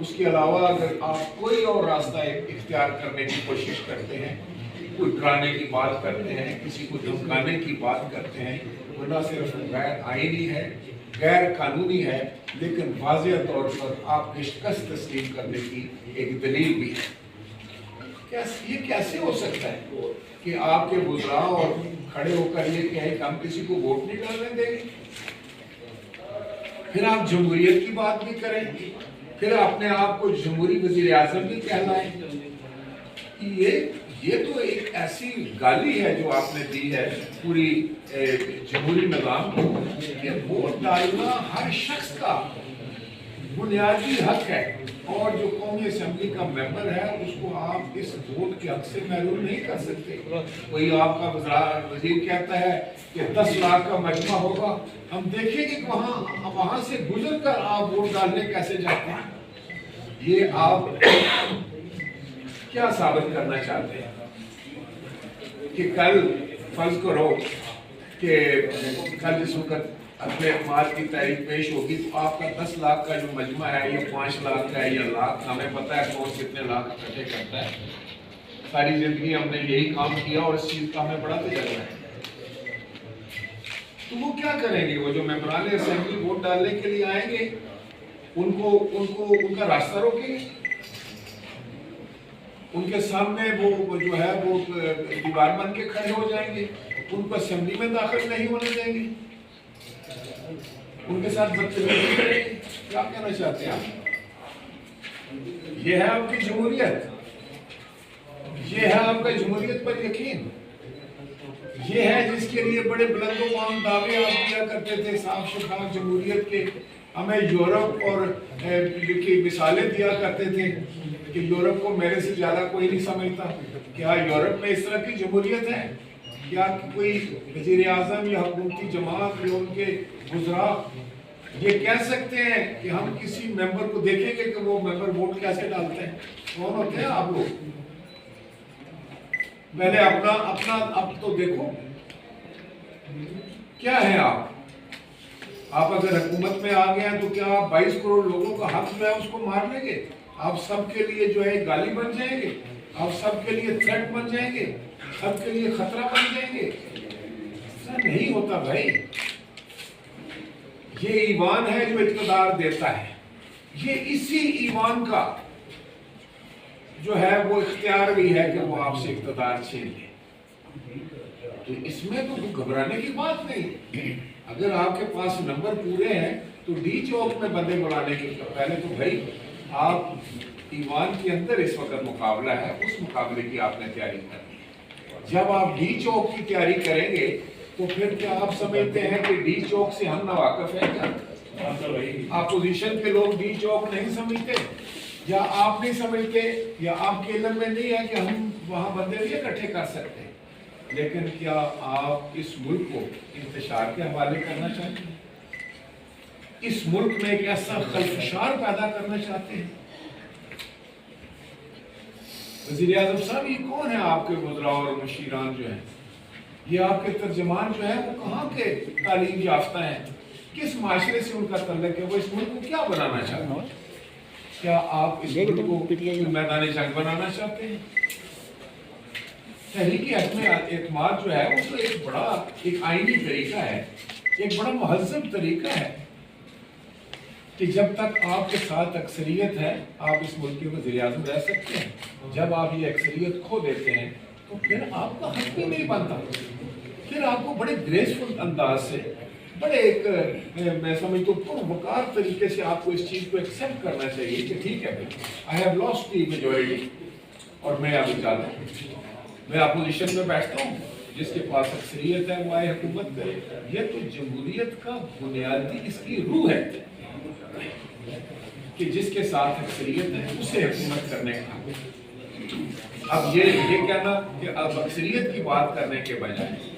اس کے علاوہ اگر آپ کوئی اور راستہ اختیار کرنے کی کوشش کرتے ہیں، کوئی ڈرانے کی بات کرتے ہیں، کسی کو دھمکانے کی بات کرتے ہیں، وہ نہ صرف غیر آئینی ہے، غیر قانونی ہے، لیکن واضح طور پر آپ کی شکست تسلیم کرنے کی ایک دلیل بھی ہے۔ یہ کیسے ہو سکتا ہے کہ آپ کے وزراء اور کھڑے ہو کر یہ کہیں کہ ہم کسی کو ووٹ نہیں ڈالنے دیں گے؟ پھر آپ جمہوریت کی بات بھی کریں، پھر اپنے آپ کو جمہوری وزیر اعظم بھی کہلائیں۔ یہ تو ایک ایسی گالی ہے جو آپ نے دی ہے پوری جمہوری نظام کو، کہ ووٹ ڈالنا ہر شخص کا بنیادی حق ہے، اور جو قومی اسمبلی کا ممبر ہے اس کو آپ اس ووٹ کے حق سے محروم نہیں کر سکتے۔ کوئی آپ کا وزیر کہتا ہے کہ 10 لاکھ کا مجمع ہوگا، ہم دیکھیں گے کہ وہاں سے گزر کر آپ ووٹ ڈالنے کیسے جاتے ہیں۔ یہ آپ کیا ثابت کرنا چاہتے ہیں کہ کل فرض کرو کہ کل جس وقت اپنے اعمال کی تحریک پیش ہوگی تو آپ کا 10 لاکھ کا جو مجمع ہے یہ 5 لاکھ کا ہے یا لاکھ، ہمیں پتہ ہے کون کتنے لاکھ اکٹھے کرتا ہے۔ ساری زندگی ہم نے یہی کام کیا اور اس چیز کا ہمیں بڑا تجربہ ہے۔ تو وہ کیا کریں گے؟ وہ جو ممبران اسمبلی ووٹ ڈالنے کے لیے آئیں گے ان کا راستہ روکیں گے، ان کے سامنے وہ جو ہے وہ دیوار بن کے کھڑے ہو جائیں گے، ان کو اسمبلی میں داخل نہیں ہونے دیں گے، ان کے ساتھ بدتمیزی کریں گے۔ کیا کہنا چاہتے ہیں آپ؟ یہ ہے آپ کی جمہوریت، یہ ہے آپ کا جمہوریت پر یقین، یہ ہے جس کے لیے بڑے بلند و بام دعوے آپ کیا کرتے تھے صاف شفاف جمہوریت کے۔ ہمیں یورپ اور کی مثالیں دیا کرتے تھے کہ یورپ کو میرے سے زیادہ کوئی نہیں سمجھتا۔ کیا یورپ میں اس طرح کی جمہوریت ہے؟ کیا کوئی وزیر اعظم یا حکومتی جماعت یا ان کے وزراء یہ کہہ سکتے ہیں کہ ہم کسی ممبر کو دیکھیں گے کہ وہ ممبر ووٹ کیسے ڈالتے ہیں؟ کون ہوتے ہیں آپ لوگ؟ پہلے اپنا اب تو دیکھو کیا ہے آپ اگر حکومت میں آ گئے ہیں تو کیا آپ 22 کروڑ لوگوں کا حق جو ہے اس کو مار لیں گے؟ آپ سب کے لیے جو ہے گالی بن جائیں گے، آپ سب کے لیے تھریٹ بن جائیں گے، سب کے لیے خطرہ بن جائیں گے؟ ایسا نہیں ہوتا بھائی۔ یہ ایوان ہے جو اقتدار دیتا ہے، یہ اسی ایوان کا جو ہے وہ اختیار بھی ہے کہ وہ آپ سے اقتدار چھین لے۔ تو اس میں تو گھبرانے کی بات نہیں۔ اگر آپ کے پاس نمبر پورے ہیں تو ڈی چوک میں بندے بلانے کی پہلے تو بھائی آپ ایوان کے اندر اس وقت مقابلہ ہے، اس مقابلے کی آپ نے تیاری کرنی ہے۔ جب آپ ڈی چوک کی تیاری کریں گے تو پھر کیا آپ سمجھتے ہیں کہ ڈی چوک سے ہم ناواقف ہیں کیا؟ اپوزیشن کے لوگ ڈی چوک نہیں سمجھتے، یا آپ نہیں سمجھتے، یا آپ کے علم میں نہیں ہے کہ ہم وہاں بندے بھی اکٹھے کر سکتے ہیں۔ لیکن کیا آپ اس ملک کو انتشار کے حوالے کرنا چاہتے ہیں؟ اس ملک میں ایک ایسا خلفشار پیدا کرنا چاہتے ہیں؟ وزیر اعظم صاحب یہ کون ہے آپ کے وزراء اور مشیران جو ہیں؟ یہ آپ کے ترجمان جو ہیں وہ کہاں کے تعلیم یافتہ ہیں؟ کس معاشرے سے ان کا تعلق ہے؟ وہ اس ملک کو کیا بنانا چاہتے ہیں؟ کیا آپ اس ملک کو میدان جنگ بنانا چاہتے ہیں؟ تحریک عدم اعتماد جو ہے وہ تو ایک بڑا ایک آئینی طریقہ ہے، ایک بڑا مہذب طریقہ ہے کہ جب تک آپ کے ساتھ اکثریت ہے آپ اس ملک کے وزیر اعظم رہ سکتے ہیں۔ جب آپ یہ اکثریت کھو دیتے ہیں تو پھر آپ کا حق بھی نہیں بنتا، پھر آپ کو بڑے گریسفل انداز سے، بڑے ایک میں سمجھتا ہوں پروقار طریقے سے آپ کو اس چیز کو ایکسیپٹ کرنا چاہیے کہ ٹھیک ہے I have lost the majority اور میں ابھی چاہتا ہوں میں اپوزیشن میں بیٹھتا ہوں، جس کے پاس اکثریت ہے وہ آئے حکومت کرے۔ یہ تو جمہوریت کا بنیادی اس کی روح ہے کہ جس کے ساتھ اکثریت ہے اسے حکومت کرنے کا۔ اب یہ کہنا کہ اب اکثریت کی بات کرنے کے بجائے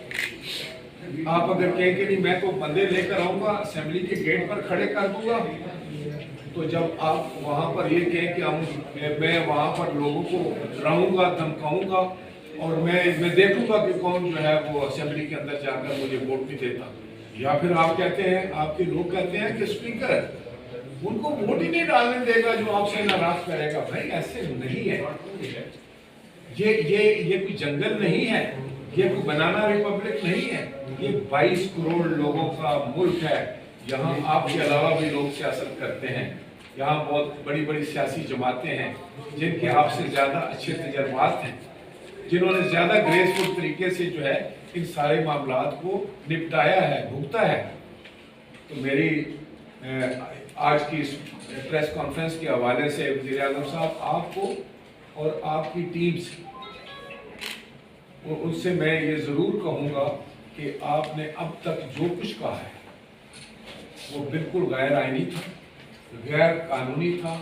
آپ اگر کہیں کہ نہیں میں تو بندے لے کر آؤں گا اسمبلی کے گیٹ پر کھڑے کر دوں گا، تو جب آپ وہاں پر یہ کہیں کہ میں وہاں پر لوگوں کو ڈراؤں گا، دھمکاؤں گا اور میں دیکھوں گا کہ کون جو ہے وہ اسمبلی کے اندر جا کر مجھے ووٹ نہیں دیتا، یا پھر آپ کہتے ہیں، آپ کے لوگ کہتے ہیں کہ اسپیکر ان کو ووٹ ہی نہیں ڈالنے دے گا جو آپ سے ناراض کرے گا. بھائی ایسے نہیں ہے. یہ کوئی جنگل نہیں ہے, یہ کوئی بنانا ریپبلک نہیں ہے. یہ 22 کروڑ لوگوں کا ملک ہے. یہاں آپ کے علاوہ بھی لوگ سیاست کرتے ہیں. یہاں بہت بڑی بڑی سیاسی جماعتیں ہیں جن کے آپ سے زیادہ اچھے تجربات ہیں, جنہوں نے زیادہ گریسفل طریقے سے جو ہے ان سارے معاملات کو نپٹایا ہے, بھگتا ہے. تو میری آج کی اس پریس کانفرنس کے حوالے سے وزیر اعظم صاحب آپ کو اور آپ کی ٹیم سے, ان سے میں یہ ضرور کہوں گا کہ آپ نے اب تک جو کچھ کہا ہے وہ بالکل غیر آئینی تھا, غیر قانونی تھا,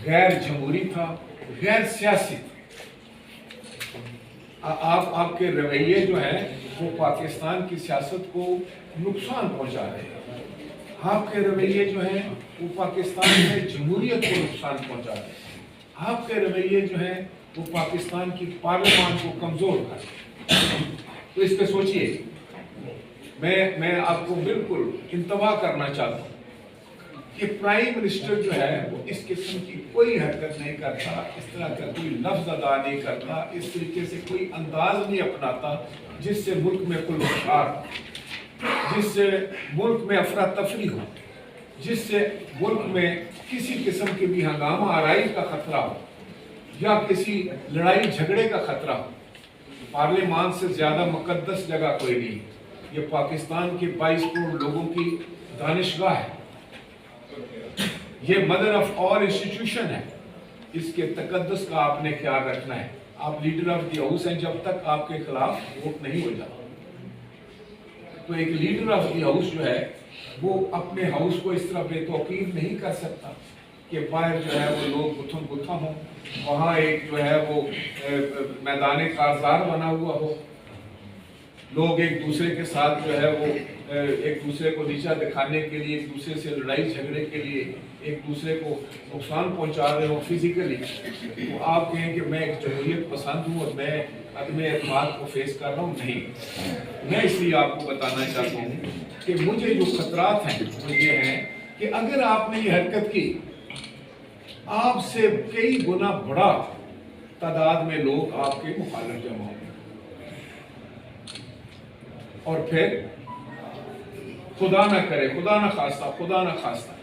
غیر جمہوری تھا, غیر سیاسی تھا. آپ کے رویے جو ہیں وہ پاکستان کی سیاست کو نقصان پہنچا رہے ہیں. آپ کے رویے جو ہیں وہ پاکستان میں جمہوریت کو نقصان پہنچا رہے ہیں. آپ کے رویے جو ہیں وہ پاکستان کی پارلیمان کو کمزور کر رہے ہیں. تو اس پہ سوچئے. میں آپ کو بالکل انتباہ کرنا چاہتا ہوں کہ پرائم منسٹر جو ہے وہ اس قسم کی کوئی حرکت نہیں کرتا, اس طرح کا کوئی لفظ ادا نہیں کرتا, اس طریقے سے کوئی انداز نہیں اپناتا جس سے ملک میں کوئی بخار, جس سے ملک میں افراتفری ہو, جس سے ملک میں کسی قسم کی بھی ہنگامہ آرائی کا خطرہ ہو یا کسی لڑائی جھگڑے کا خطرہ ہو. پارلیمان سے زیادہ مقدس جگہ کوئی نہیں. یہ پاکستان کے 22 کروڑ لوگوں کی دانشگاہ ہے. یہ مدر آف آل انسٹیٹیوشن ہے. اس کے تقدس کا آپ نے خیال رکھنا ہے. آپ لیڈر آف دی ہاؤس ہیں جب تک آپ کے خلاف ووٹ نہیں ہو جاتا. تو ایک لیڈر آف دی ہاؤس جو ہے وہ اپنے ہاؤس کو اس طرح بے توقیر نہیں کر سکتا کہ باہر جو ہے وہ لوگ گتھم گتھم ہوں, وہاں ایک جو ہے وہ میدان کارزار بنا ہوا ہو, لوگ ایک دوسرے کے ساتھ جو ہے وہ ایک دوسرے کو نیچا دکھانے کے لیے, ایک دوسرے سے لڑائی جھگڑے کے لیے ایک دوسرے کو نقصان پہنچا رہے ہوں فزیکلی. تو آپ کہیں کہ میں ایک جمہوریت پسند ہوں اور میں عدم اعتماد کو فیس کر رہا ہوں. نہیں, میں اس لیے آپ کو بتانا چاہتا ہوں کہ مجھے جو خطرات ہیں وہ یہ ہیں کہ اگر آپ نے یہ حرکت کی, آپ سے کئی گنا بڑا تعداد میں لوگ آپ کے مخالف جمع ہوں گے, اور پھر خدا نہ کرے, خدا نہ خواستہ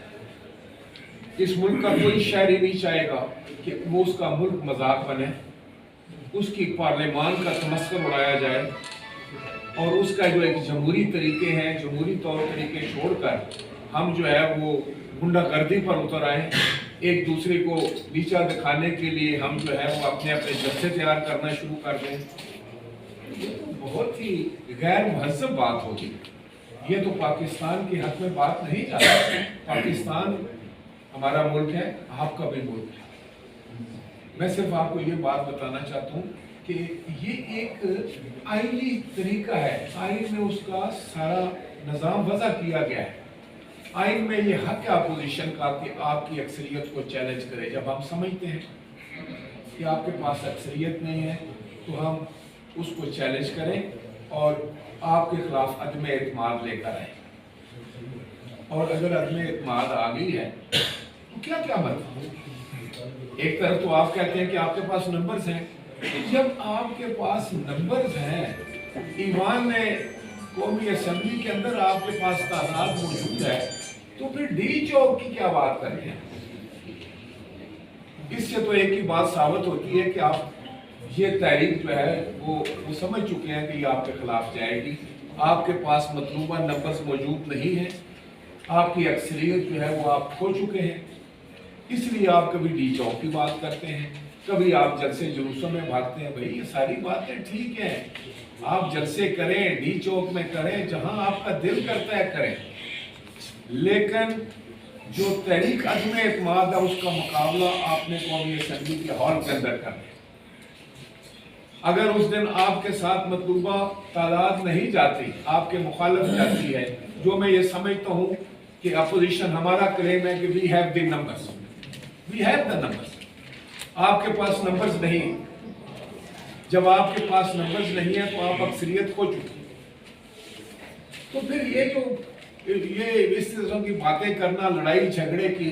اس ملک کا کوئی شہری نہیں چاہے گا کہ وہ اس کا ملک مذاق بنے, اس کی پارلیمان کا تمسخر اڑایا جائے, اور اس کا جو ایک جمہوری طریقے ہیں, جمہوری طور طریقے چھوڑ کر ہم جو ہے وہ گنڈا گردی پر اتر آئے. ایک دوسرے کو نیچا دکھانے کے لیے ہم جو ہے وہ اپنے جلسے تیار کرنا شروع کر دیں. یہ تو بہت ہی غیر مہذب بات ہوگی. یہ تو پاکستان کے حق میں بات نہیں جاتی. پاکستان ہمارا ملک ہے, آپ کا بھی ملک ہے. میں صرف آپ کو یہ بات بتانا چاہتا ہوں کہ یہ ایک آئینی طریقہ ہے. آئین میں اس کا سارا نظام وضع کیا گیا ہے. آئین میں یہ حق ہے اپوزیشن کا کہ آپ کی اکثریت کو چیلنج کرے. جب ہم سمجھتے ہیں کہ آپ کے پاس اکثریت نہیں ہے تو ہم اس کو چیلنج کریں اور آپ کے خلاف عدم اعتماد لے کر آئیں. اور اگر عدم اعتماد آ گئی ہے تو کیا مطلب؟ ایک طرف تو آپ کہتے ہیں کہ آپ کے پاس نمبرز ہیں. جب آپ کے پاس نمبرز ہیں, ایوان میں قومی اسمبلی کے اندر آپ کے پاس تعداد موجود ہے, تو پھر ڈی چوک کی کیا بات کر رہے ہیں؟ اس سے تو ایک ہی بات ثابت ہوتی ہے کہ آپ یہ تحریک جو ہے وہ سمجھ چکے ہیں کہ یہ آپ کے خلاف جائے گی. آپ کے پاس مطلوبہ نمبرز موجود نہیں ہیں, آپ کی اکثریت جو ہے وہ آپ کھو چکے ہیں. اس لیے آپ کبھی ڈی چوک کی بات کرتے ہیں, کبھی آپ جلسے جلوسوں میں بھاگتے ہیں. بھائی یہ ساری باتیں ٹھیک ہیں, آپ جلسے کریں, ڈی چوک میں کریں, جہاں آپ کا دل کرتا ہے کریں, لیکن جو تحریک عدم اعتماد ہے اس کا مقابلہ آپ نے قومی اسمبلی کے ہال کے اندر کرنا. اگر اس دن آپ کے ساتھ مطلوبہ تعداد نہیں جاتی, آپ کے مخالف جاتی ہے, جو میں یہ سمجھتا ہوں کہ اپوزیشن ہمارا کلیم ہے کہ we have the numbers, we have the numbers. آپ کے پاس نمبرز نہیں. جب آپ کے پاس نمبرز نہیں ہیں تو آپ اکثریت کھو چکے. تو پھر یہ جو اس قسم کی باتیں کرنا, لڑائی جھگڑے کی,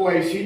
OIC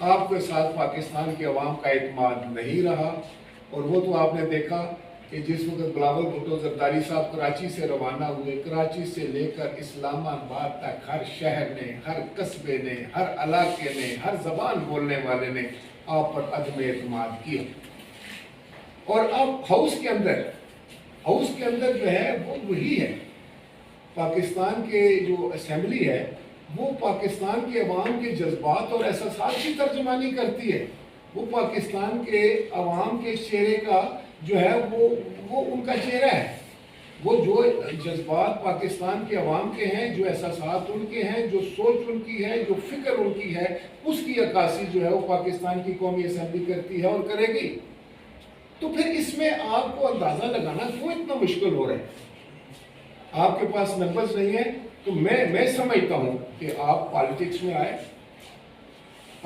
آپ کے ساتھ پاکستان کے عوام کا اعتماد نہیں رہا، اور وہ تو آپ نے دیکھا کہ جس وقت بلاول بھٹو زرداری صاحب کراچی سے روانہ ہوئے، کراچی سے لے کر اسلام آباد تک ہر شہر نے، ہر قصبے نے، ہر علاقے نے، ہر زبان بولنے والے نے آپ پر عدم اعتماد کیا۔ اور اب ہاؤس کے اندر جو ہے وہ وہی ہے، پاکستان کے جو اسمبلی ہے وہ پاکستان کے عوام کے جذبات اور احساسات کی ترجمانی کرتی ہے، وہ پاکستان کے عوام کے چہرے کا جو ہے وہ ان کا چہرہ ہے، وہ جو جذبات پاکستان کے عوام کے ہیں، جو احساسات ان کے ہیں، جو سوچ ان کی ہے، جو فکر ان کی ہے، اس کی عکاسی جو ہے وہ پاکستان کی قومی اسمبلی کرتی ہے اور کرے گی۔ تو پھر اس میں آپ کو اندازہ لگانا کیوں اتنا مشکل ہو رہا ہے؟ آپ کے پاس نمبرز نہیں ہیں تو میں سمجھتا ہوں کہ آپ پالیٹکس میں آئے،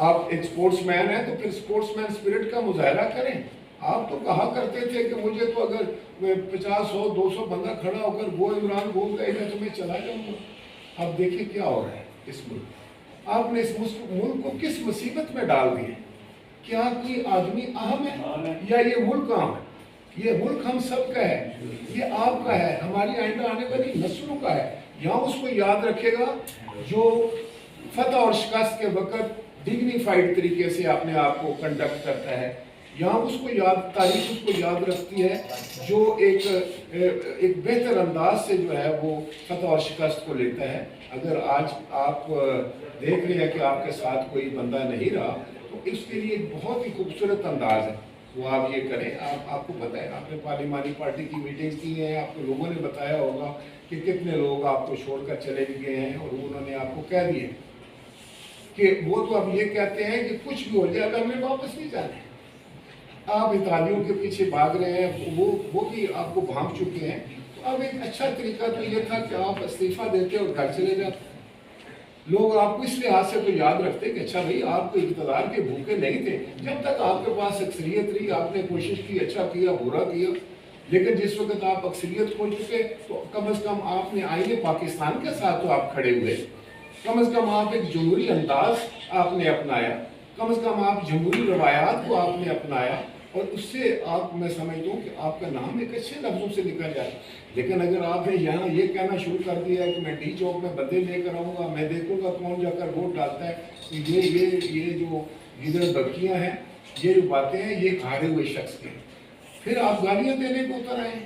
آپ ایک سپورٹس مین ہیں تو پھر سپورٹس مین سپرٹ کا مظاہرہ کریں۔ آپ تو کہا کرتے تھے کہ مجھے تو اگر 50 100 200 بندہ کھڑا ہو کر وہ عمران گول کہے گا تو میں چلا جاؤں گا۔ اب دیکھیں کیا ہو رہا ہے اس ملک، آپ نے اس ملک کو کس مصیبت میں ڈال دیا۔ کیا کوئی آدمی اہم ہے یا یہ ملک اہم ہے؟ یہ ملک ہم سب کا ہے، یہ آپ کا ہے، ہماری آئندہ آنے والی نسلوں کا ہے۔ یہاں اس کو یاد رکھے گا جو فتح اور شکست کے وقت ڈگنیفائڈ طریقے سے اپنے آپ کو کنڈکٹ کرتا ہے، یہاں اس کو تاریخ اس کو یاد رکھتی ہے جو ایک بہتر انداز سے جو ہے وہ فتح اور شکست کو لیتا ہے۔ اگر آج آپ دیکھ رہے ہیں کہ آپ کے ساتھ کوئی بندہ نہیں رہا تو اس کے لیے ایک بہت ہی خوبصورت انداز ہے، وہ آپ یہ کریں۔ آپ کو پتہ ہے، آپ نے پارلیمانی پارٹی کی میٹنگز کی ہیں، آپ کو لوگوں نے بتایا ہوگا کہ کتنے لوگ آپ کو چھوڑ کر چلے گئے ہیں، اور انہوں نے آپ کو کہہ دیا کہ وہ تو اب یہ کہتے ہیں کہ کچھ بھی ہو جائے اب ہمیں واپس نہیں جانا ہے۔ آپ اتحادیوں کے پیچھے بھاگ رہے ہیں، وہ بھی آپ کو بھانپ چکے ہیں۔ تو اب ایک اچھا طریقہ تو یہ تھا کہ آپ استعفیٰ دیتے اور گھر چلے جاتے۔ لوگ آپ کو اس لحاظ سے تو یاد رکھتے کہ اچھا بھائی آپ کو اقتدار کے بھوکے نہیں تھے، جب تک آپ کے پاس اکثریت رہی آپ نے کوشش کی، اچھا کیا برا کیا، لیکن جس وقت آپ اکثریت کھو چکے تو کم از کم آپ نے آئین پاکستان کے ساتھ تو آپ کھڑے ہوئے، کم از کم آپ ایک جمہوری انداز آپ نے اپنایا، کم از کم آپ جمہوری روایات کو آپ نے اپنایا، اور اس سے آپ میں سمجھتا ہوں کہ آپ کا نام ایک اچھے لفظوں سے نکل جائے۔ لیکن اگر آپ نے یہاں یہ کہنا شروع کر دیا ہے کہ میں ڈی چوک میں بندے لے کر آؤں گا، میں دیکھوں گا کون جا کر ووٹ ڈالتا ہے، یہ جو ادھر بکیاں ہیں، یہ جو باتیں ہیں یہ ہارے ہوئے شخص کے، پھر آپ گالیاں دینے کو اتر آئے۔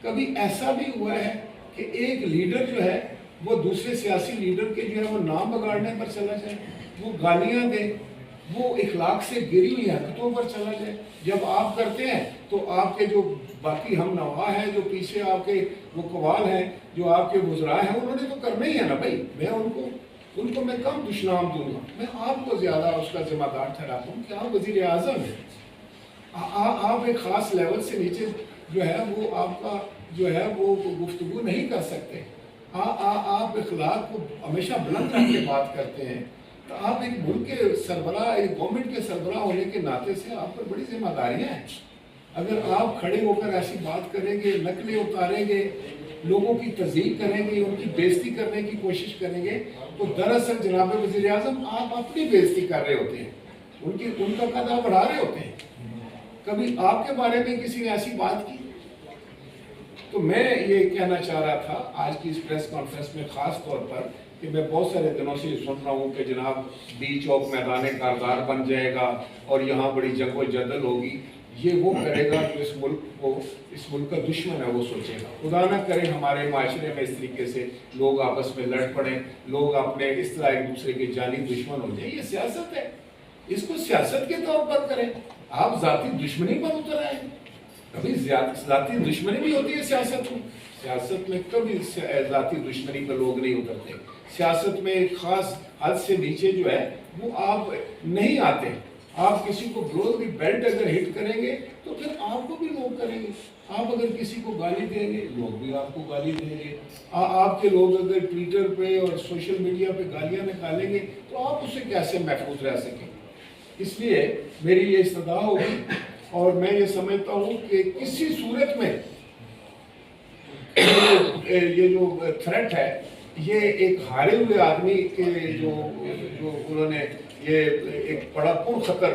کبھی ایسا بھی ہوا ہے کہ ایک لیڈر جو ہے وہ دوسرے سیاسی لیڈر کے جو ہے وہ نام بگاڑنے پر چلا جائے، وہ گالیاں دے، وہ اخلاق سے گری ہوئی حرکتوں پر چلا جائے؟ جب آپ کرتے ہیں تو آپ کے جو باقی ہم نوا ہیں، جو پیچھے آپ کے وہ قوال ہیں، جو آپ کے وزراء ہیں، انہوں نے تو کرنا ہی ہے نا بھائی۔ میں ان کو میں کم دشنام دوں گا، میں آپ کو زیادہ اس کا ذمہ دار ٹھہراتا ہوں کہ آپ وزیر اعظم ہیں، آپ ایک خاص لیول سے نیچے جو ہے وہ آپ کا جو ہے وہ گفتگو نہیں کر سکتے۔ آپ اخلاق کو ہمیشہ بلند رکھ کے بات کرتے ہیں، تو آپ ایک ملک کے سربراہ، ایک گورنمنٹ کے سربراہ ہونے کے ناطے سے آپ پر بڑی ذمہ داریاں ہیں۔ اگر آپ کھڑے ہو کر ایسی بات کریں گے، نقلیں اتاریں گے، لوگوں کی تذییع کریں گے، ان کی بےزتی کرنے کی کوشش کریں گے، تو دراصل جناب وزیر اعظم آپ اپنی بےزتی کر رہے ہوتے ہیں، ان کا قد بڑھا رہے ہوتے ہیں۔ کبھی آپ کے بارے میں کسی نے ایسی بات کی؟ تو میں یہ کہنا چاہ رہا تھا آج کی اس پریس کانفرنس میں خاص طور پر کہ میں بہت سارے دنوں سے سن رہا ہوں کہ جناب ڈی چوک میدان کارزار بن جائے گا اور یہاں بڑی جنگ و جدل ہوگی۔ یہ وہ کرے گا جو اس ملک کا دشمن ہے وہ سوچے گا۔ خدا نہ کرے ہمارے معاشرے میں اس طریقے سے لوگ آپس میں لڑ پڑیں، لوگ اپنے اس طرح ایک دوسرے کے جانی دشمن ہو جائیں۔ یہ سیاست ہے، اس کو سیاست کے طور پر کریں، آپ ذاتی دشمنی پر اتر آئیں۔ کبھی ذاتی دشمنی بھی ہوتی ہے سیاست میں، سیاست میں کبھی ذاتی دشمنی پر لوگ نہیں اترتے۔ سیاست میں ایک خاص حد سے نیچے جو ہے وہ آپ نہیں آتے۔ آپ کسی کو بلو کی بیلٹ اگر ہٹ کریں گے تو پھر آپ کو بھی لوگ کریں گے۔ آپ اگر کسی کو گالی دیں گے لوگ بھی آپ کو گالی دیں گے۔ آپ کے لوگ اگر ٹویٹر پہ اور سوشل میڈیا پہ گالیاں نکالیں گے تو آپ اسے کیسے محفوظ رہ سکیں؟ اس لیے میری یہ استدعا ہوگی، اور میں یہ سمجھتا ہوں کہ کسی صورت میں یہ جو تھریٹ ہے یہ ایک ہارے ہوئے آدمی کے جو انہوں نے یہ ایک بڑا پرخطر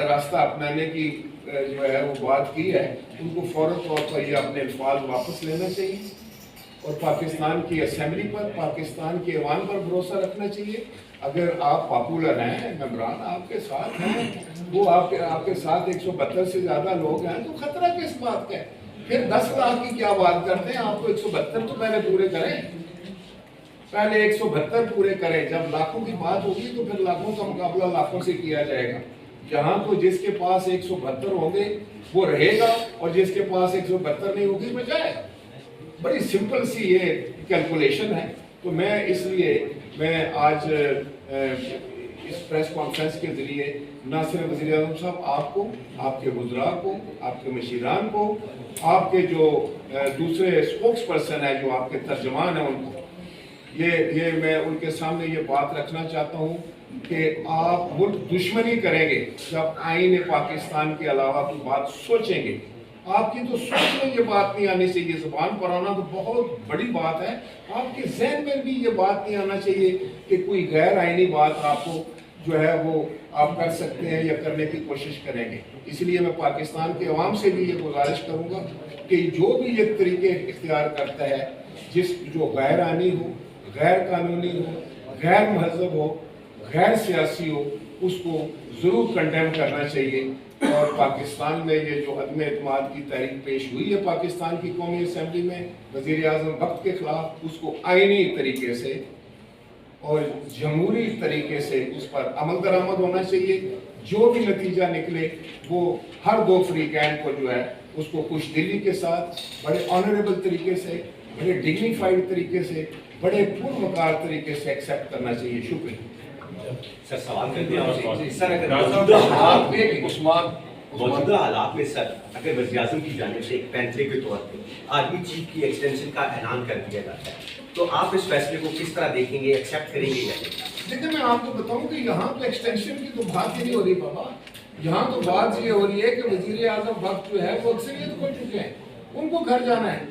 راستہ اپنانے کی جو ہے وہ بات کی ہے، ان کو فوراً طور پر یہ اپنے الفاظ واپس لینا چاہیے اور پاکستان کی اسمبلی پر، پاکستان کے ایوان پر بھروسہ رکھنا چاہیے۔ اگر آپ پاپولر ہیں، ممبران آپ کے ساتھ ہیں، وہ آپ کے ساتھ 172 سے زیادہ لوگ ہیں، تو خطرہ کس بات کا ہے؟ پھر 10 لاکھ کی کیا بات کرتے ہیں؟ آپ کو 172 تو پہلے پورے کریں، پہلے 172 پورے کریں، جب لاکھوں کی بات ہوگی تو پھر لاکھوں کا مقابلہ لاکھوں سے کیا جائے گا۔ یہاں تو جس کے پاس 172 ہوں گے وہ رہے گا، اور جس کے پاس 172 نہیں ہوگی وہ جائے گا۔ بڑی سمپل سی یہ کیلکولیشن ہے۔ تو میں اس لیے آج اس پریس کانفرنس کے ذریعے نہ صرف وزیر اعظم صاحب آپ کو، آپ کے وزراء کو، آپ کے مشیران کو، آپ کے جو دوسرے اسپوکس پرسن ہیں، جو آپ کے ترجمان ہیں، ان کو یہ میں ان کے سامنے یہ بات رکھنا چاہتا ہوں کہ آپ ملک دشمنی کریں گے جب آئین پاکستان کے علاوہ کوئی بات سوچیں گے۔ آپ کی تو سوچ میں یہ بات نہیں آنی چاہیے، زبان پر آنا تو بہت بڑی بات ہے، آپ کے ذہن میں بھی یہ بات نہیں آنا چاہیے کہ کوئی غیر آئینی بات آپ کو جو ہے وہ آپ کر سکتے ہیں یا کرنے کی کوشش کریں گے۔ اس لیے میں پاکستان کے عوام سے بھی یہ گزارش کروں گا کہ جو بھی یہ طریقے اختیار کرتا ہے، جو غیر آئینی ہو، غیر قانونی ہو، غیر مہذب ہو، غیر سیاسی ہو، اس کو ضرور کنڈیم کرنا چاہیے۔ اور پاکستان میں یہ جو عدم اعتماد کی تحریک پیش ہوئی ہے پاکستان کی قومی اسمبلی میں وزیر اعظم وقت کے خلاف، اس کو آئینی طریقے سے اور جمہوری طریقے سے اس پر عمل درآمد ہونا چاہیے۔ جو بھی نتیجہ نکلے وہ ہر دو فریقین کو جو ہے اس کو خوش دلی کے ساتھ، بڑے آنریبل طریقے سے، بڑے ڈگنیفائڈ طریقے سے، بڑے پروقار طریقے سے ایکسیپٹ کرنا چاہیے۔ شکریہ سر، سوال کرتے ہیں سر، موجودہ حالات میں سر، اگر وزیر اعظم کی جانب سے ایک فیصلے کے طور پہ آرمی چیف کی ایکسٹینشن کا اعلان کر دیا جاتا ہے، تو آپ اس فیصلے کو کس طرح دیکھیں گے، ایکسیپٹ کریں گے یا نہیں؟ لیکن میں آپ کو بتاؤں کہ یہاں تو ایکسٹینشن کی تو بات ہی نہیں ہو رہی بابا، یہاں تو بات یہ ہو رہی ہے کہ وزیر اعظم وقت جو ہے وہ اکثریت ہو چکے ہیں، ان کو گھر جانا ہے۔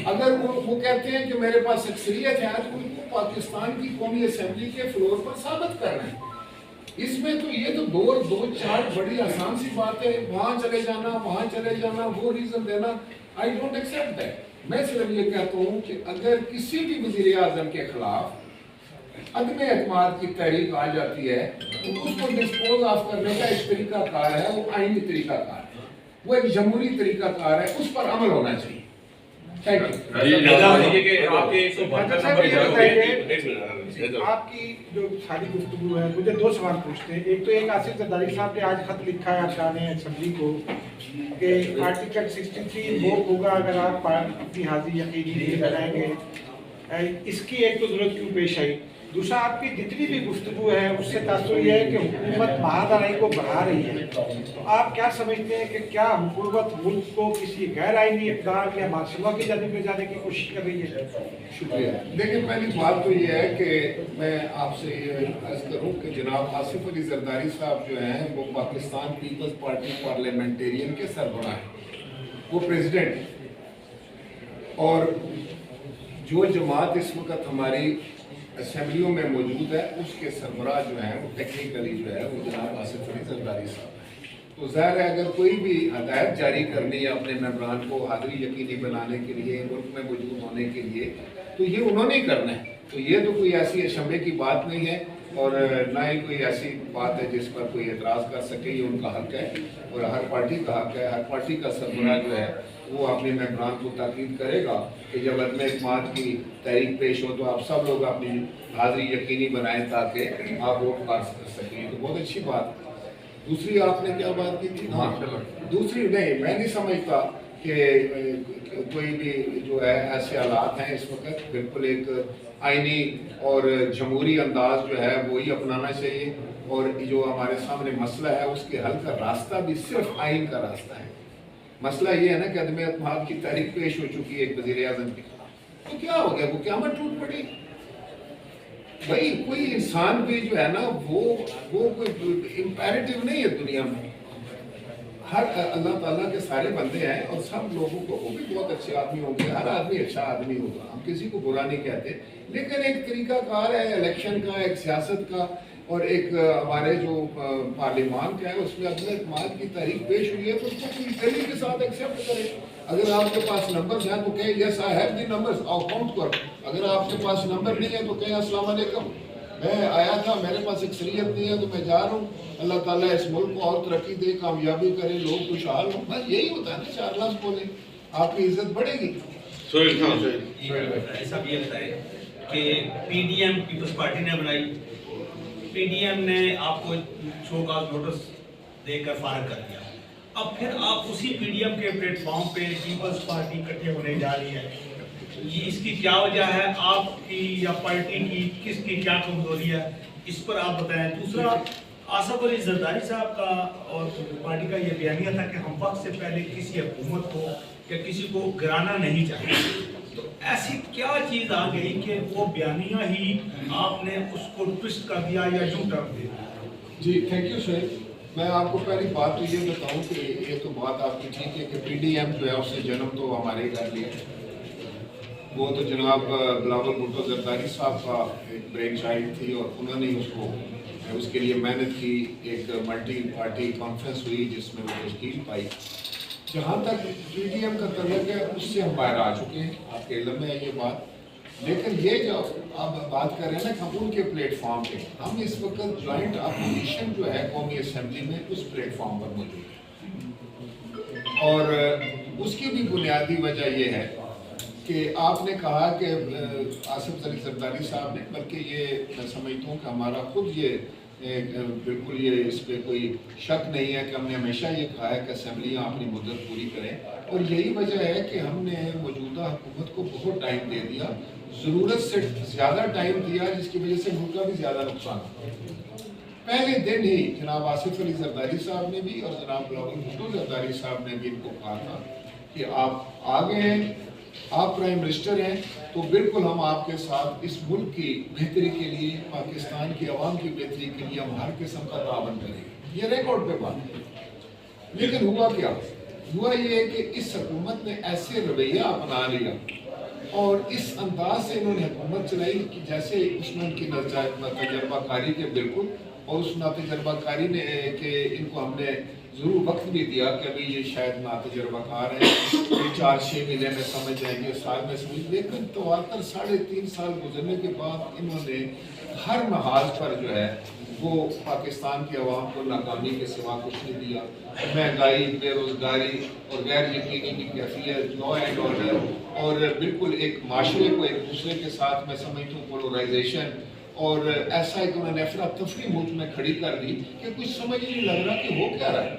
اگر وہ کہتے ہیں کہ میرے پاس اکثریت ہے، تو ان کو پاکستان کی قومی اسمبلی کے فلور پر ثابت کرنا ہے۔ اس میں تو یہ تو دو چار بڑی آسان سی بات ہے، وہاں چلے جانا، وہاں چلے جانا، وہ ریزن دینا، آئی ڈونٹ ایکسیپٹ دیٹ۔ میں صرف یہ کہتا ہوں کہ اگر کسی بھی وزیر اعظم کے خلاف عدم اعتماد کی تحریک آ جاتی ہے تو اس کو ڈسپوز آف کرنے کا ایک طریقہ کار ہے، وہ آئینی طریقہ کار ہے، وہ ایک جمہوری طرح کار ہے، اس پر عمل ہونا چاہیے۔ آپ کی جو ساری گفتگو ہے، مجھے دو سوال پوچھتے ہیں۔ ایک تو آصف زرداری صاحب نے آج خط لکھا ہے ارکان اسمبلی کو کہ آرٹیکل 63 وہ ہوگا اگر آپ اپنی حاضری یقینی نہیں بنائیں گے۔ اس کی ایک تو ضرورت کیوں پیش آئی؟ دوسرا، آپ کی جتنی بھی گفتگو ہے اس سے تاثر یہ ہے کہ حکومت مہادرائی کو بڑھا رہی ہے، تو آپ کیا سمجھتے ہیں کہ کیا حکومت ملک کو کسی غیر آئینی اقدار یا معصومہ کی جانب لے جانے کی کوشش کر رہی ہے؟ شکریہ۔ دیکھیں، پہلی بات تو یہ ہے کہ میں آپ سے یہ عرض کروں کہ جناب آصف علی زرداری صاحب جو ہیں وہ پاکستان پیپلز پارٹی پارلیمنٹیرین کے سربراہ ہیں، وہ پریزیڈنٹ ہیں، اور جو جماعت اس وقت ہماری اسمبلیوں میں موجود ہے اس کے سربراہ جو ہیں وہ ٹیکنیکلی جو ہے وہ جناب آصف علی زرداری صاحب ہیں۔ تو ظاہر ہے اگر کوئی بھی ہدایت جاری کرنی ہے اپنے ممبران کو حاضری یقینی بنانے کے لیے، ملک میں موجود ہونے کے لیے، تو یہ انہوں نے کرنا ہے۔ تو یہ تو کوئی ایسی اشمبے کی بات نہیں ہے اور نہ ہی کوئی ایسی بات ہے جس پر کوئی اعتراض کر سکے، یہ ان کا حق ہے اور ہر پارٹی کا حق ہے۔ ہر پارٹی کا سربراہ جو ہے وہ اپنے ممبران کو تاکید کرے گا کہ جب عدم اعتماد کی تحریک پیش ہو تو آپ سب لوگ اپنی حاضری یقینی بنائیں تاکہ آپ ووٹ کاسٹ کر سکیں۔ یہ تو بہت اچھی بات ہے۔ دوسری آپ نے کیا بات کی تھی؟ ہاں، دوسری نہیں، میں نہیں سمجھتا کہ کوئی بھی جو ہے ایسے حالات ہیں اس وقت، بالکل ایک آئینی اور جمہوری انداز جو ہے وہی اپنانا چاہیے، اور جو ہمارے سامنے مسئلہ ہے اس کے حل کا راستہ بھی صرف آئین کا راستہ ہے۔ مسئلہ یہ ہے نا کہ عدم اعتماد کی تحریک پیش ہو چکی ہے ایک وزیر اعظم کے خلاف، تو کیا ہو گیا؟ وہ قیامت ٹوٹ پڑی؟ بھائی کوئی انسان بھی جو ہے نا وہ کوئی امپیریٹیو نہیں ہے دنیا میں، ہر اللہ تعالیٰ کے سارے بندے ہیں اور سب لوگوں کو، وہ بھی بہت اچھے آدمی ہوں گے، ہر آدمی اچھا آدمی ہوگا، ہم کسی کو برا نہیں کہتے، لیکن ایک طریقہ کار ہے الیکشن کا، ایک سیاست کا، اور ایک ہمارے جو پارلیمان کا ہے اس میں عدم اعتماد کی تحریک پیش ہوئی ہے تو اس کو پوری دلی کے ساتھ ایکسیپٹ کرے. اگر آپ کے پاس نمبر ہیں تو کہیں yes I have the numbers, account کرو. اگر آپ کے پاس نمبر نہیں ہے تو کہیں السلام علیکم، میں آیا تھا، میرے پاس اکثریت نہیں ہے تو میں جا رہا ہوں، اللہ تعالیٰ اس ملک کو اور ترقی دے، کامیابی کرے، لوگ خوشحال ہوں. بس یہی ہوتا ہے نا، 4 لفظ بولیں آپ کی عزت بڑھے گی. سہیل خان صاحب یہ بتائیں کہ P D M Peoples Party نے بنائی، پی ڈی ایم نے آپ کو شو کاز نوٹس دے کر فارغ کر دیا، اب پھر آپ اسی پی ڈی ایم کے پلیٹ فارم پہ پیپلز پارٹی اکٹھے ہونے جا رہی ہے، یہ اس کی کیا وجہ ہے؟ آپ کی یا پارٹی کی کس کی کیا کمزوری ہے، اس پر آپ بتائیں. دوسرا، آصف علی زرداری صاحب کا اور پارٹی کا یہ بیانیہ تھا کہ ہم وقت سے پہلے کسی حکومت کو یا کسی کو گرانا نہیں چاہتے، تو ایسی کیا چیز آ گئی کہ وہ بیانیہ ہی آپ نے اس کو ٹوسٹ کر دیا یا یوں ٹرم دے دیا؟ جی تھینک یو سر. میں آپ کو پہلی بات تو یہ بتاؤں کہ یہ تو بات آپ کی ٹھیک ہے کہ پی ڈی ایم جو ہے اس سے جنم تو ہمارے گھر لیا، وہ تو جناب بلاول بھٹو زرداری صاحب کا ایک برین چائلڈ تھی اور انہوں نے اس کے لیے محنت کی. ایک ملٹی پارٹی کانفرنس ہوئی جس میں وہ تشکیل پائی. جہاں تک پی ڈی ایم کا تعلق ہے اس سے ہم باہر آ چکے ہیں، آپ کے علم میں ہے یہ بات. لیکن یہ جو آپ بات کر رہے ہیں نا کہ ان کے پلیٹ فارم پہ، ہم اس وقت جوائنٹ اپوزیشن جو ہے قومی اسمبلی میں اس پلیٹ فارم پر موجود ہے. اور اس کی بھی بنیادی وجہ یہ ہے کہ آپ نے کہا کہ آصف علی زرداری صاحب نے، بلکہ یہ میں سمجھتا ہوں کہ ہمارا خود یہ بالکل یہ اس پہ کوئی شک نہیں ہے کہ ہم نے ہمیشہ یہ کہا ہے کہ اسمبلیاں اپنی مدت پوری کریں، اور یہی وجہ ہے کہ ہم نے موجودہ حکومت کو بہت ٹائم دے دیا، ضرورت سے زیادہ ٹائم دیا، جس کی وجہ سے ملک کا بھی زیادہ نقصان ہوا. پہلے دن ہی جناب آصف علی زرداری صاحب نے بھی اور جناب بلاول بھٹو زرداری صاحب نے بھی ان کو کہا تھا کہ آپ آگے ہیں، آپ پرائم منسٹر ہیں، تو بالکل ہم آپ کے ساتھ اس ملک کی بہتری کے لیے، پاکستان کی عوام کی بہتری کے لیے ہم ہر قسم کا تعاون کریں گے. یہ ریکارڈ پہ بات ہے. لیکن ہوا کیا؟ ہوا یہ کہ اس حکومت نے ایسے رویہ اپنا لیا اور اس انداز سے انہوں نے حکومت چلائی کہ جیسے اس میں ان کی تجربہ کاری کے بالکل، اور اس ناتجربہ کاری نے کہ ان کو ہم نے ضرور وقت بھی دیا کہ ابھی یہ شاید ناتجربہ کار ہیں، 4-6 مہینے میں سمجھ جائیں گے، سال میں سمجھ. لیکن 3.5 سال گزرنے کے بعد انہوں نے ہر محاذ پر جو ہے وہ پاکستان کی عوام کو ناکامی کے سوا کچھ نہیں دیا. مہنگائی، بے روزگاری اور غیر یقینی کی کیفیت، لا اینڈ آرڈر، اور بالکل ایک معاشرے کو ایک دوسرے کے ساتھ میں سمجھتا ہوں پولرائزیشن، اور ایسا ایک انہوں نے افراتفری ملک میں کھڑی کر دی کہ کچھ سمجھ نہیں لگ رہا کہ ہو کیا رہا ہے.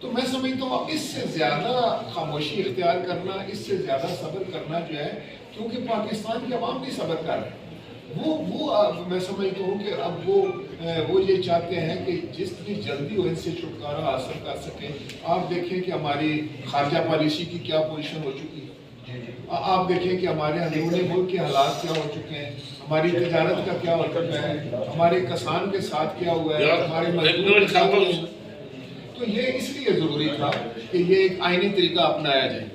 تو میں سمجھتا ہوں اس سے زیادہ خاموشی اختیار کرنا، اس سے زیادہ صبر کرنا جو ہے، کیونکہ پاکستان کی عوام نہیں صبر کر رہے. وہ میں سمجھتا ہوں کہ اب وہ یہ چاہتے ہیں کہ جتنی جلدی وہ ان سے چھٹکارا حاصل کر سکیں. آپ دیکھیں کہ ہماری خارجہ پالیسی کی کیا پوزیشن ہو چکی ہے، آپ دیکھیں کہ ہمارے اندرونی ملک کے حالات کیا ہو چکے ہیں، ہماری تجارت کا کیا ہو چکا ہے، ہمارے کسان کے ساتھ کیا ہوا ہے، ہمارے مزدور کے ساتھ. تو یہ اس لیے ضروری تھا کہ یہ ایک آئینی طریقہ اپنایا جائے.